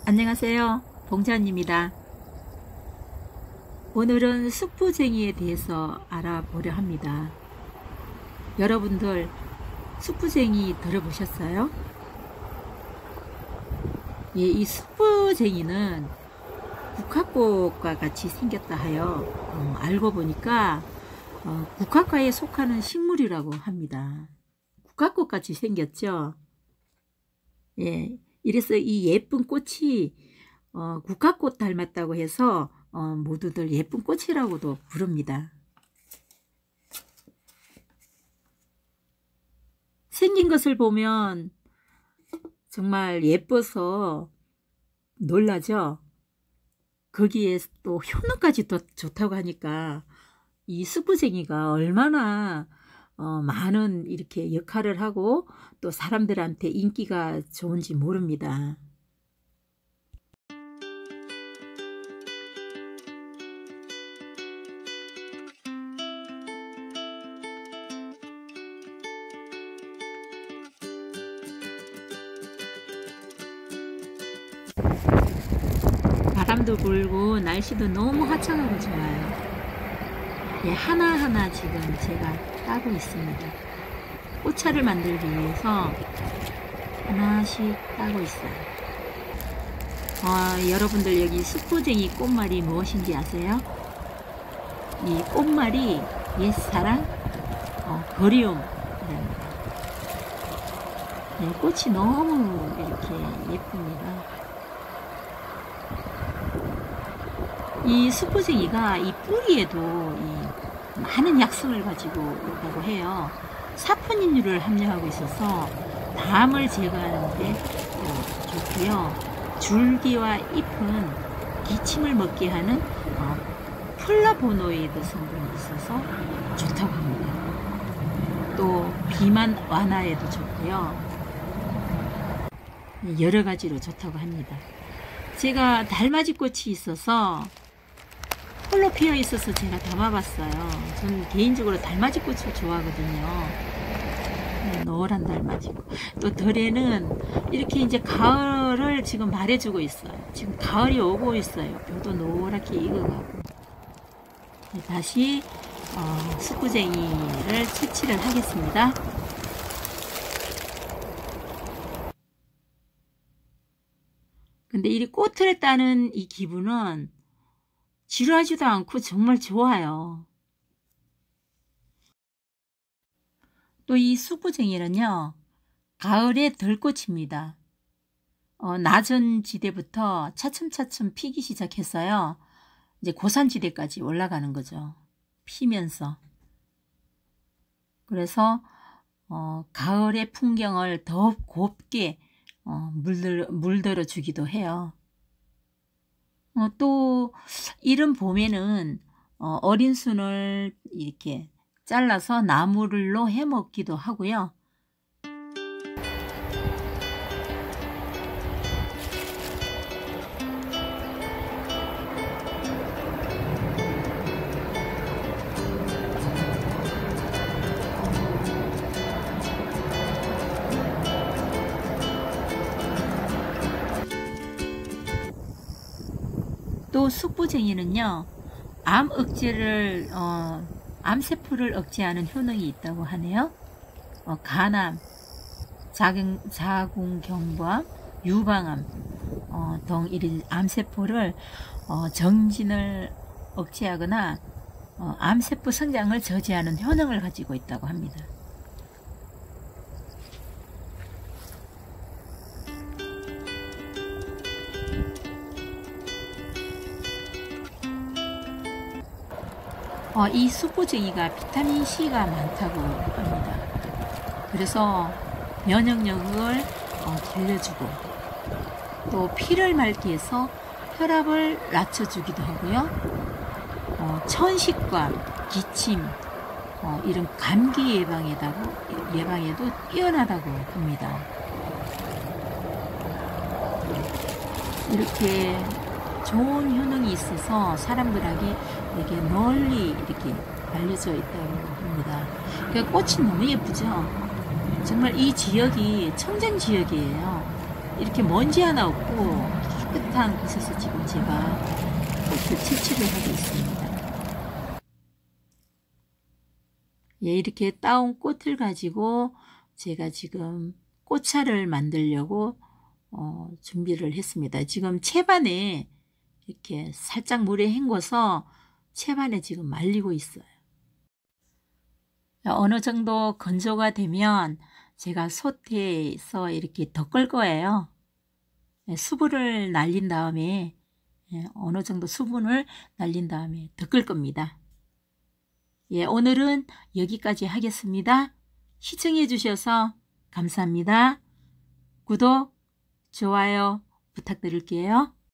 안녕하세요. 봉자입니다. 오늘은 숙부쟁이에 대해서 알아보려 합니다. 여러분들 숙부쟁이 들어보셨어요? 예, 이 숙부쟁이는 국화꽃과 같이 생겼다 하여 알고 보니까 국화과에 속하는 식물이라고 합니다. 국화꽃 같이 생겼죠? 예, 이래서 이 예쁜 꽃이 국화꽃 닮았다고 해서 모두들 예쁜 꽃이라고도 부릅니다. 생긴 것을 보면 정말 예뻐서 놀라죠. 거기에 또 효능까지 또 좋다고 하니까 이 숙부쟁이가 얼마나 많은 이렇게 역할을 하고 또 사람들한테 인기가 좋은지 모릅니다. 바람도 불고 날씨도 너무 화창하고 좋아요. 예, 하나하나 지금 제가 따고 있습니다. 꽃차를 만들기 위해서 하나씩 따고 있어요. 여러분들 여기 숙부쟁이 꽃말이 무엇인지 아세요? 이 꽃말이 옛사랑, 그리움이랍니다. 네, 꽃이 너무 이렇게 예쁩니다. 이 숙부쟁이가 이 뿌리에도 많은 약성을 가지고 있다고 해요. 사포닌류를 함유하고 있어서 담을 제거하는 데 좋고요. 줄기와 잎은 기침을 먹게 하는 플라보노이드 성분이 있어서 좋다고 합니다. 또 비만 완화에도 좋고요. 여러 가지로 좋다고 합니다. 제가 달맞이꽃이 있어서 홀로 피어 있어서 제가 담아봤어요. 저는 개인적으로 달맞이꽃을 좋아하거든요. 노란 달맞이꽃. 또 들에는 이렇게 이제 가을을 지금 말해주고 있어요. 지금 가을이 오고 있어요. 벼도 노랗게 익어가고. 다시 숙부쟁이를 채취를 하겠습니다. 근데 이 꽃을 따는 이 기분은 지루하지도 않고 정말 좋아요. 또 이 숙부쟁이는요, 가을에 들꽃입니다. 낮은 지대부터 차츰차츰 피기 시작했어요. 이제 고산지대까지 올라가는 거죠. 피면서. 그래서 가을의 풍경을 더욱 곱게 물들어 주기도 해요. 또 이른 봄에는 어린 순을 이렇게 잘라서 나물로 해 먹기도 하고요. 또 숙부쟁이는요, 암세포를 억제하는 효능이 있다고 하네요. 간암, 자궁경부암, 유방암 등 이런 암세포를 정진을 억제하거나 암세포 성장을 저지하는 효능을 가지고 있다고 합니다. 이 숙부쟁이가 비타민C가 많다고 합니다. 그래서 면역력을 길러주고 또 피를 맑게 해서 혈압을 낮춰주기도 하고요. 천식과 기침, 이런 감기 예방에도 뛰어나다고 합니다. 이렇게 좋은 효능이 있어서 사람들에게 널리 이렇게 알려져 있다고 합니다. 그 꽃이 너무 예쁘죠? 정말 이 지역이 청정 지역이에요. 이렇게 먼지 하나 없고 깨끗한 곳에서 지금 제가 꽃을 채취를 하고 있습니다. 예, 이렇게 따온 꽃을 가지고 제가 지금 꽃차를 만들려고 준비를 했습니다. 지금 채반에 이렇게 살짝 물에 헹궈서 채반에 지금 말리고 있어요. 어느 정도 건조가 되면 제가 솥에서 이렇게 덮을 거예요. 수분을 날린 다음에 어느 정도 수분을 날린 다음에 덮을 겁니다. 예, 오늘은 여기까지 하겠습니다. 시청해 주셔서 감사합니다. 구독, 좋아요 부탁드릴게요.